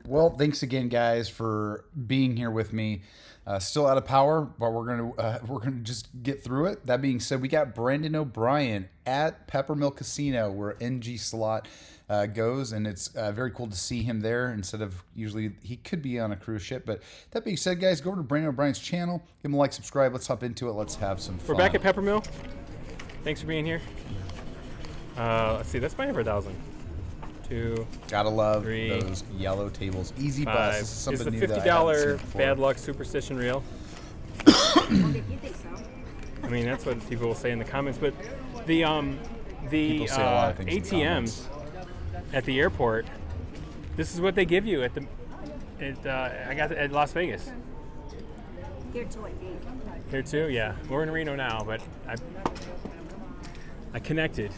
Well, thanks again, guys, for being here with me. Still out of power, but we're gonna just get through it. That being said, we got Brandon O'Brien at Peppermill Casino, where NG Slot goes, and it's very cool to see him there. Instead of usually he could be on a cruise ship, but that being said, guys, go over to Brandon O'Brien's channel, give him a like, subscribe. Let's hop into it. Let's have some fun. We're back at Peppermill. Thanks for being here. Let's see, that's mine for 1,000. 2, Gotta love 3, those yellow tables. Easy 5. bus. This is something It's new the that I haven't seen $50 before. bad luck superstition reel. If you think so. I mean, that's what people will say in the comments. But the People say a lot of things in the ATMs at the airport, this is what they give you at Las Vegas. Here too, I think. Here too, yeah. We're in Reno now, but I connected.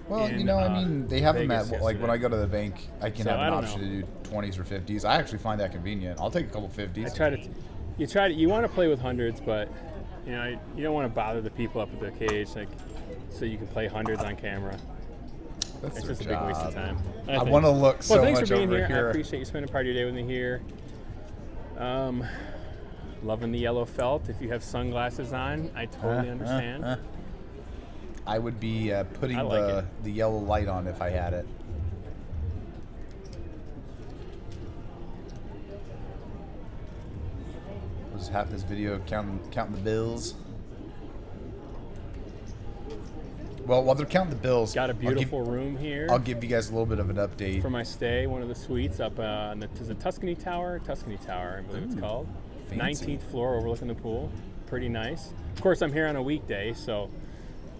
Well, in, you know, I mean, they have them Vegas at, like, when I yesterday. go to the bank, I can So, have I an don't option know. to do 20s or 50s. I actually find that convenient. I'll take a couple 50s. You want to play with hundreds, but you know, you don't want to bother the people up at the cage, like, so you can play hundreds on camera. That's It's their just a big waste of job. time. I think. want to look so Well, thanks much for being over here. I here. appreciate you spending part of your day with me here. Loving the yellow felt. If you have sunglasses on, I totally understand. I would be putting I like the yellow light on if I had it. We'll just have this video counting the bills. Well, while they're counting the bills, Got a beautiful room here I'll give you guys a little bit of an update. for my stay. One of the suites up on the Tuscany Tower. Tuscany Tower, I believe it's called. fancy. 19th floor, overlooking the pool. Pretty nice. Of course, I'm here on a weekday, so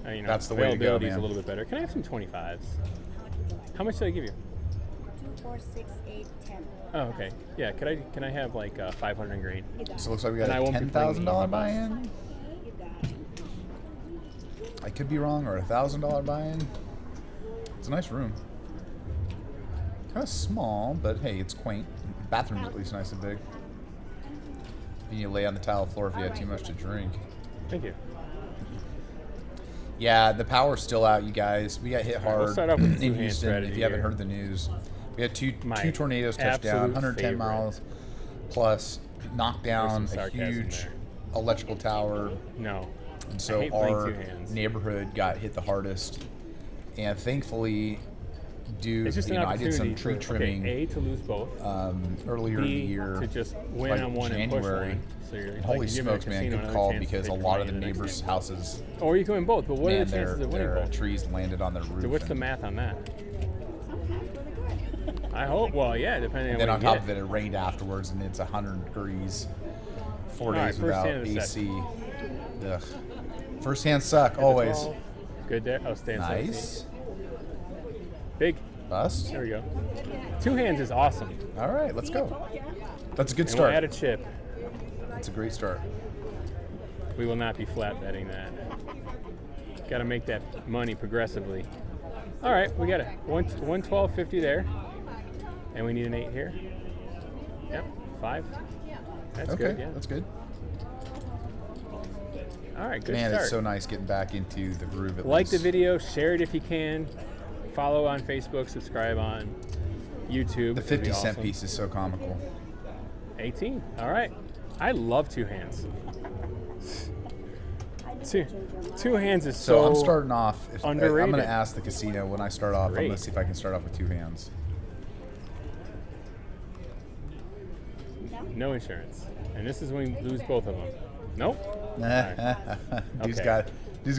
you know, That's the way to go, availability is a man. little bit better. Can I have some 25s? How much did I give you? 2, 4, 6, 8, 10. Oh, okay. Yeah. Can I have like 500 green? You got So it it. looks like we got And I a won't be playing $10,000 the easy buy-in. You got it. I could be wrong, or a $1,000 buy-in. It's a nice room. Kind of small, but hey, it's quaint. Bathroom's at least nice and big. And you lay on the tile floor if you had too much to drink. Thank you. Yeah, the power's still out, you guys. We got hit right, hard we'll start off with the in two-hand Houston. strategy If you haven't here. heard the news, we had two My tornadoes touch down, absolute 110 favorite. miles, plus knocked down There's some a sarcasm huge there. electrical tower. No. And I so hate playing our two hands. neighborhood got hit the hardest. And thankfully, It's just an I did some opportunity tree for trimming A, to lose both. earlier in the B, year. to just win like on one and push January. one. So you're Holy like, giving smokes, the man! casino Good another call, chance to because a take lot of money the the next neighbors' game. houses, Or you can win both, but what are man, the chances of winning their both? trees landed on their roof. So what's the and math on that? Sometimes really good. I hope. Well, yeah, depending on then what on you top get. of it, it rained afterwards, and it's 100 degrees. 4 All right, days first without hand of the set. AC. Ugh. First hand suck, Hit the always. 12. Good there. Oh, stay in 17. Nice. Big. Bust. There we go. Two hands is awesome. All right, let's go. That's a good And we'll add start. a chip. That's a great start. We will not be flat betting that. Got to make that money progressively. All right, we got a 112.50 there, and we need an 8 here. Yep, 5. That's Okay, good. Yeah. that's good. All right, good Man, start. it's so nice getting back into the groove at Like the least. video, share it if you can. Follow on Facebook, subscribe on YouTube. The That'd be 50-cent awesome. piece is so comical. 18. All right. I love two hands. Two hands is So so. I'm starting off. I'm going underrated. to ask the casino when I start off. I'm going Great. to see if I can start off with two hands. No insurance. And this is when we lose both of them. Nope. Dude's Okay.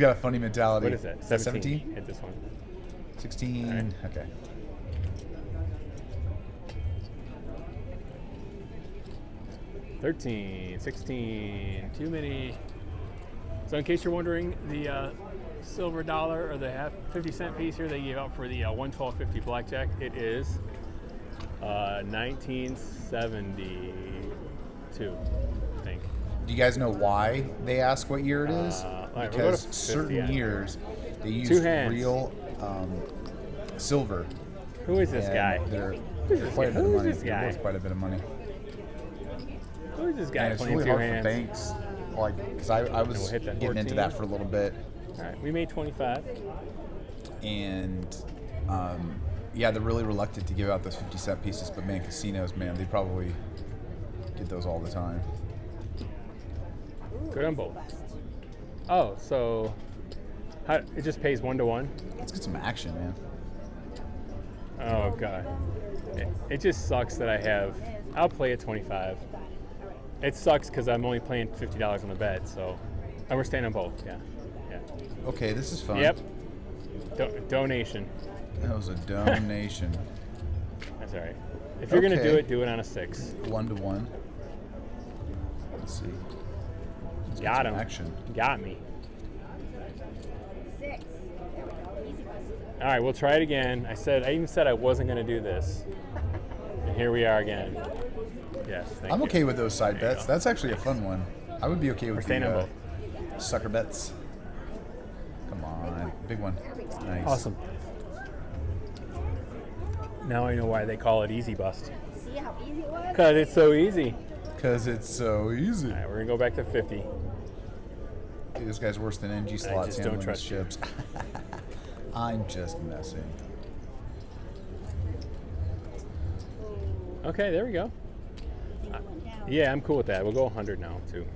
got a funny mentality. What is that? 17? Hit this one. 16. All right. Okay. $13, 16, too many. So in case you're wondering, the silver dollar or the 50-cent piece here they gave out for the 112.50 blackjack, it is 1972, I think. Do you guys know why they ask what year it is? All right, we'll go to Because 50 certain on here. years they use Two hands. real silver. Who is this and guy? They're Who's this quite a guy? bit of Who's money. this They're guy? worth quite a bit of money. Who is this guy And it's playing really two hard hands? for banks. Like, because I was we'll hit that getting into 14. that for a little bit, All right, we made 25. and Yeah, they're really reluctant to give out those 50-cent pieces, but man, casinos, man, they probably get those all the time. Good on both. Oh, so it just pays 1 to 1? Let's get some action, man. Oh god. It just sucks that I'll play at 25. It sucks because I'm only playing $50 on the bet, so we're staying on both. Yeah. Okay, this is fun. Yep. Donation. That was a donation. That's all right. If you're gonna do it on a 6. 1 to 1. Let's see. Let's get Got some him. action. Got me. 6. There we go. Easy bus. All right, we'll try it again. I even said I wasn't gonna do this, and here we are again. Yes. Thank I'm you. okay with those side There you bets. go. That's actually a fun one. I would be okay with staying on the both. sucker bets. Come on, big one. Nice. Awesome. Now I know why they call it Easy Bust. See how easy it was? Because it's so easy. Because it's so easy. All right, we're going to go back to 50. Dude, this guy's worse than NG slots just don't handling his trust you. chips. I'm just messing. Okay, there we go. I think it went down. Yeah, I'm cool with that. We'll go 100 now, too.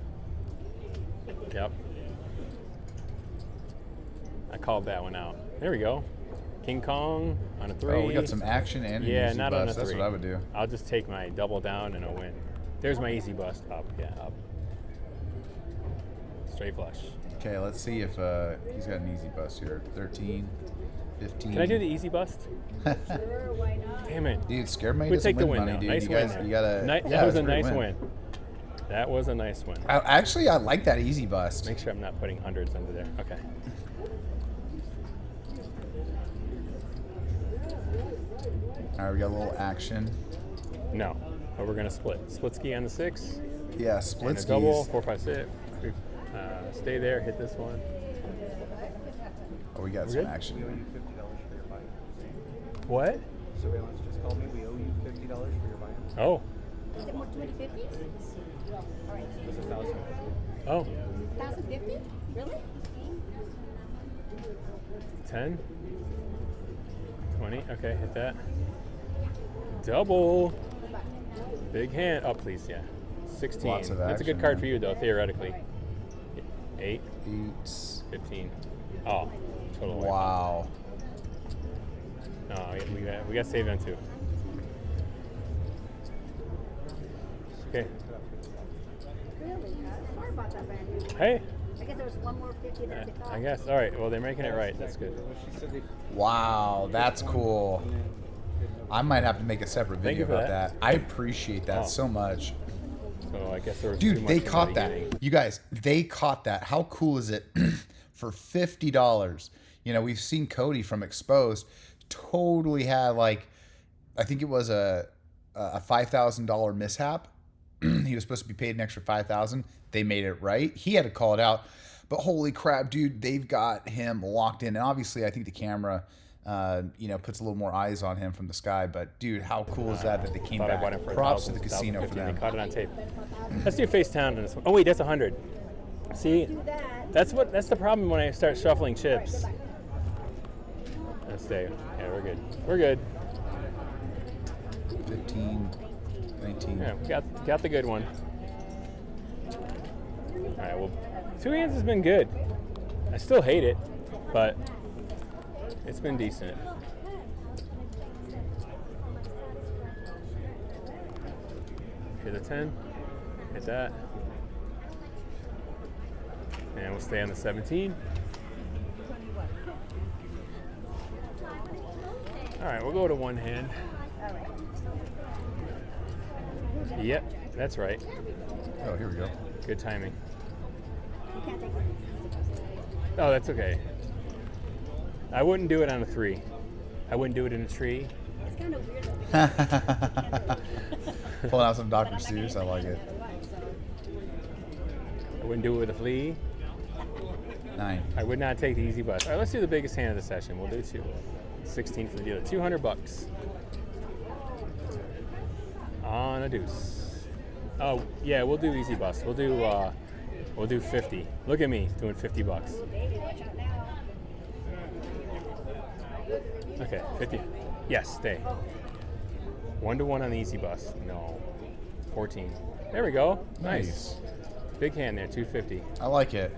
Yep. I called that one out. There we go. King Kong on a 3. Oh, we got some action and an Yeah, easy not on a bust. 3. That's what I would do. I'll just take my double down and a win. There's my easy bust. Up, yeah, up. Straight flush. Okay, let's see if he's got an easy bust here. 13, 15. Can I do the easy bust? Sure, why not? Damn it. Dude, scared money We doesn't take the win win money, now. dude. Nice you win guys, there. you gotta. That was a great nice win. That was a nice win. Actually, I like that easy bust. Make sure I'm not putting hundreds under there. Okay. All right, we got a little action. No, but we're gonna split. Split ski on the 6. Yeah, And split a skis. double. 4, 5, 6. Stay there. Hit this one. Oh, we got We're some good? action. $50 for your buy. What? Surveillance just called me. We owe you $50 for your buy. Oh. Is it more 250? All right. It's 1,000. Oh. 1,050? Really? 10. 20. Okay, hit that. Double. Big hand. Oh, please, yeah. 16. Lots of That's a good action, card man. for you, though, theoretically. 8. 8. 15. Oh, total. wipe. Wow. No, we got saved on 2. Okay. Really? Sorry about that, Brandon. Hey, I guess there was one more 50 that they thought. I guess. All right. Well, they're making it right. That's good. She said they Wow, that's cool. I might have to make a separate Thank video you for about that. that. I appreciate that Oh. so much. So I guess there was too Dude, much they in the caught that. beginning. You guys, they caught that. How cool is it for $50? You know, we've seen Cody from Exposed totally had like, I think it was a $5,000 mishap. He was supposed to be paid an extra $5,000. They made it right. He had to call it out. But holy crap, dude, they've got him locked in. And obviously, I think the camera, puts a little more eyes on him from the sky. But dude, how cool is that they came Thought I back? bought it for Props to 1,000, the casino for 1,050, and them. They caught it on tape. Let's do face down on this one. Oh wait, that's 100. See, Do that. that's the problem when I start shuffling chips. Let's stay. Yeah, we're good. We're good. 15, 19. Yeah, we got the good one. All right. Well, 2 hands has been good. I still hate it, but it's been decent. Hit the 10. Hit that. And we'll stay on the 17. All right, we'll go to one hand. All right. Yep, that's right. Oh, here we go. Good timing. You can't take it. Oh, that's okay. I wouldn't do it on a 3. I wouldn't do it in a tree. It's kind of weird though. Pulling out some Dr. Seuss. I like it. I wouldn't do it with a flea. 9. I would not take the easy bus. All right, let's do the biggest hand of the session. We'll do 2. 16 for the dealer. $200 on a deuce. Oh yeah, we'll do easy bus. We'll do 50. Look at me doing $50. Baby, watch out now. Okay, 50. Yes, stay. 1-1 on the easy bus. No. 14. There we go. Nice. Big hand there, 250. I like it.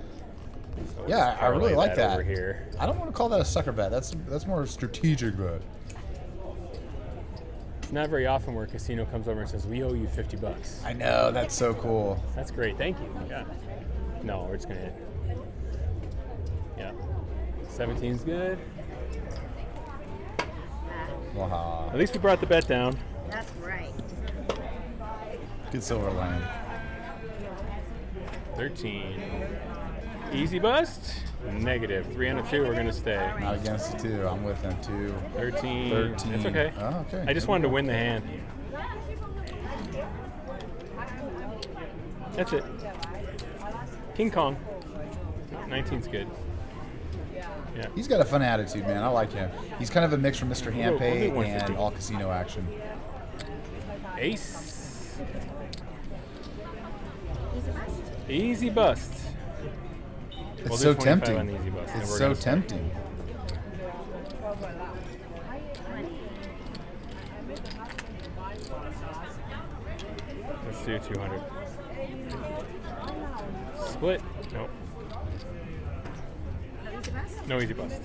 So we'll Yeah, just I really parlay like that. over here. I don't want to call that a sucker bet. That's more a strategic bet. It's not very often where a casino comes over and says, we owe you 50 bucks. I know, that's so cool. That's great. Thank you. Yeah. No, we're just going to hit. Yeah. 17's good. Wow. At least we brought the bet down. That's right. Good silver lining. 13. Easy bust. Negative. 3 on a 2. We're going to stay. Not against the 2. I'm with them, 2. 13. 13. That's okay. Oh, okay. I just wanted to win the hand. That's it. King Kong. 19's good. Yeah. He's got a fun attitude, man. I like him. He's kind of a mix from Mr. We'll do Handpay 150. and all casino action. Ace. Easy bus. Easy bust. It's We'll so do 25 tempting. on the easy bust, and It's we're so gonna stay. tempting. Let's do 200. Split. Nope. No easy bus. No easy bust.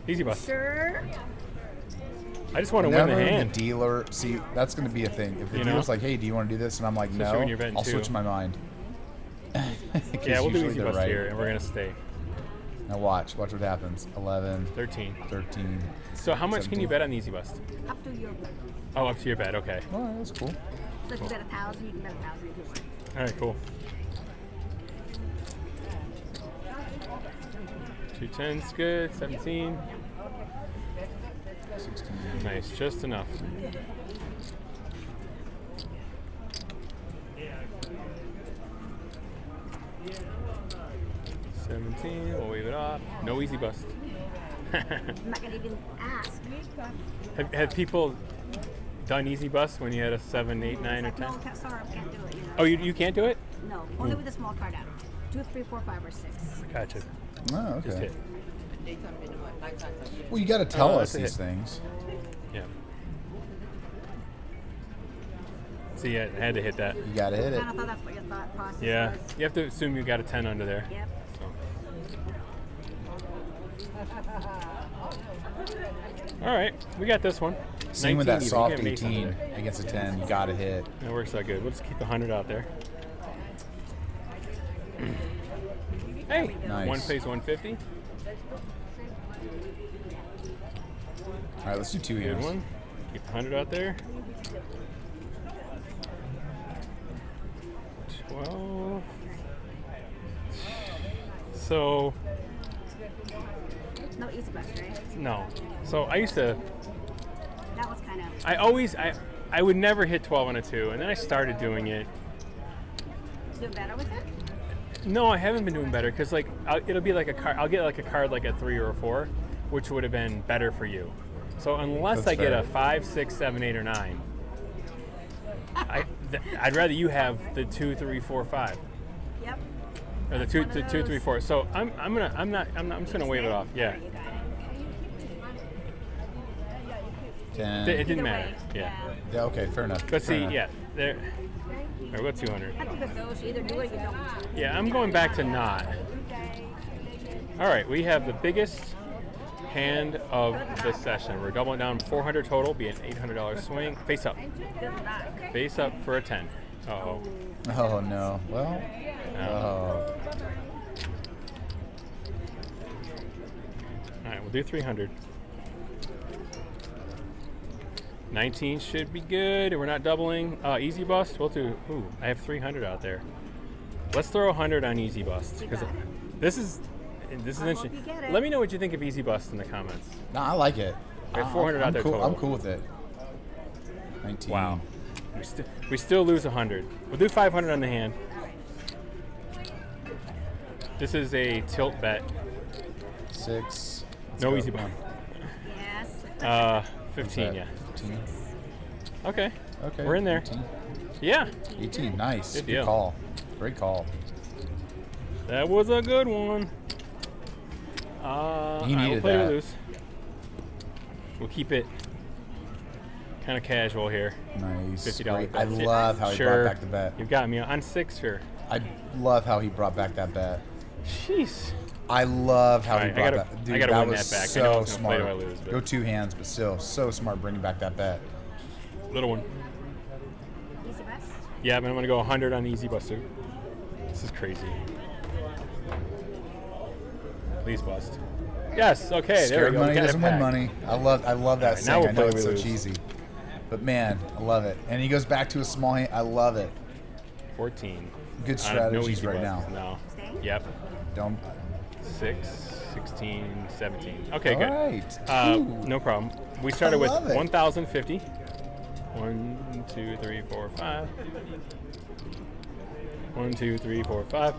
Easy bust. Sure. I just want to win Whenever the the hand. dealer, see, that's going to be a thing. If the You know? dealer's like, hey, do you want to do this? And I'm like, Especially no, when you're betting I'll two. switch my mind. 'Cause Yeah, we'll do usually easy they're bust right. here, and we're going to stay. Now watch what happens. 11, 13. 13. So how much can you 17. bet on the easy bust? Up to your. Oh, up to your bet. Okay. All right, that's cool. So if you bet 1,000, you can bet 1,000 if you want. All right, cool. 210's good. 17. 16. Nice, just enough. We'll wave it off. No easy bust. I'm not gonna even ask. Have people done easy bust when you had a 7, 8, 9, or 10? No, sorry, I can't do it. You know. Oh, you can't do it? No, only with a small card out. 2, 3, 4, 5, or 6. Gotcha. Oh, Just okay. hit. Well, you got to tell Oh, us that's a these hit. things. Yeah. See, I had to hit that. You got to hit I it. kind of thought that's what your thought process Yeah. was. You have to assume you got a 10 under there. Yep. All right, we got this one. Same with 19 that even. soft You get Mace 18 under there. against a 10. You got to hit. That works out good. We'll just keep 100 out there. Hey, Nice. one pays 150. All right, let's do 2 Good hands. one. Keep 100 out there. 12. So, No easy bus, right? no. So I used to, That was kind of. I would never hit 12 on a 2, and then I started doing it. Do better with it? No, I haven't been doing better because like it'll be like a card. I'll get like a card like a 3 or a 4, which would have been better for you. So unless That's I get fair. a 5, 6, 7, 8, or 9, I'd rather you have the 2, 3, 4, 5, Yep. or the That's 2, one of 2, 3, those. 4. So I'm just gonna wave it off. Yeah, You got it. 10. it didn't Either matter. way, Yeah, Yeah, okay, fair enough. but fair see, enough. yeah, there. All right, we'll go 200. I think with those, you either do it or you don't. Yeah, I'm going back to not. All right, we have the biggest hand of the session. We're doubling down 400 total, be an $800 swing. Face up. Good luck. Face up for a 10. Uh-oh. Oh, no. Well, No. oh. All right, we'll do 300. 19 should be good. We're not doubling. Easy bust, we'll do, ooh, I have 300 out there. Let's throw 100 on easy bust. You Because got it. this is hope interesting. you get it. Let me know what you think of easy bust in the comments. No, I like it. We have 400 out I'm there cool. total. I'm cool with it. 19. Wow. We still lose 100. We'll do 500 on the hand. This is a tilt bet. 6. Let's No go. easy bust. Yes. 15, yeah. 15. Okay. Okay. We're in there. 18. Yeah, 18. Nice. Good Good deal. call. Great call. that was a good one. He All right, needed we'll play to that. lose. We'll keep it kind of casual here. Nice. $50 Great. I bet. love how he Sure. brought back the bet. You've got me on 6, sure. I love how he brought back that bet. Jeez. I love how he Alright, I brought gotta- that. Dude, I gotta that win was that back. I know so I was gonna play smart. till I lose, but- Go 2 hands, but still so smart bringing back that bet. Little one. Easy best. Yeah, but I'm gonna go 100 on Easy Buster. This is crazy. Please bust. Yes. Okay. There Scared we go. money We got it doesn't win back. money. I love that Alright, now saying. we'll I know play it's so we lose. cheesy, but man, I love it. And he goes back to a small hand. I love it. 14. Good No strategies easy right busts, now. No. Stay? Yep. Don't. 6, 16, 17. Okay, All good. right. Ooh. No problem. We started with love it. 1,050. 1, 2, 3, 4, 5. 1, 2, 3, 4, 5.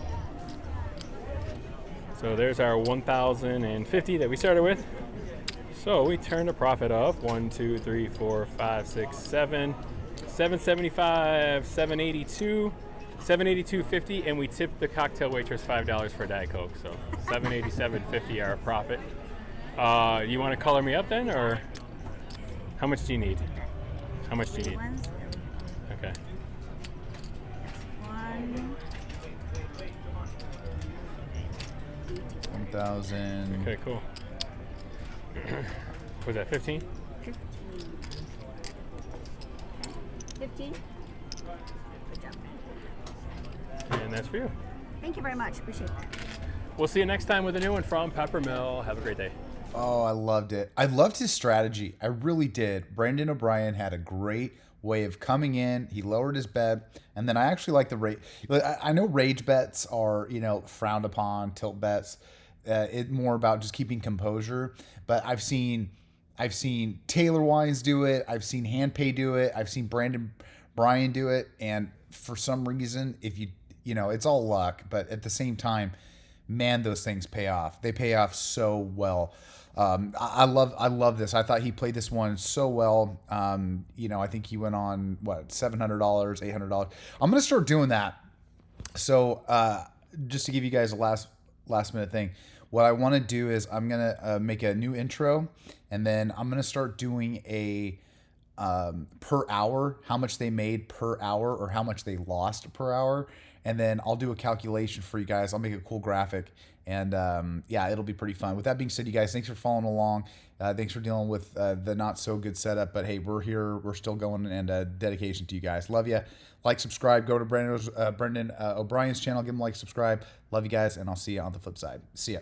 So there's our 1,050 that we started with. So we turned a profit of 1, 2, 3, 4, 5, 6, 7, 775, 782, 782.50, and we tipped the cocktail waitress $5 for a Diet Coke. So 787.50 our profit. You want to color me up then, or how much do you need? How much do you need? Ones. Okay. One. 1,000. Okay, cool. Was that 15? 15. Good job. And that's for you. Thank you very much. Appreciate that. We'll see you next time with a new one from Peppermill. Have a great day. Oh, I loved it. I loved his strategy. I really did. Brandon O'Brien had a great way of coming in. He lowered his bet, and then I actually like the rate. I know rage bets are, frowned upon, tilt bets. It's more about just keeping composure. But I've seen Taylor Wines do it. I've seen Handpay do it. I've seen Brandon Bryan do it. And for some reason, if it's all luck, but at the same time, man, those things pay off. They pay off so well. I love this. I thought he played this one so well. I think he went on $700, $800. I'm gonna start doing that. So just to give you guys a last minute thing, what I want to do is I'm gonna make a new intro, and then I'm gonna start doing a per hour, how much they made per hour or how much they lost per hour. And then I'll do a calculation for you guys. I'll make a cool graphic, and it'll be pretty fun. With that being said, you guys, thanks for following along. Thanks for dealing with the not so good setup, but hey, we're here. We're still going, and dedication to you guys. Love you. Like, subscribe. Go to Brendan O'Brien's channel. Give him a like, subscribe. Love you guys, and I'll see you on the flip side. See ya.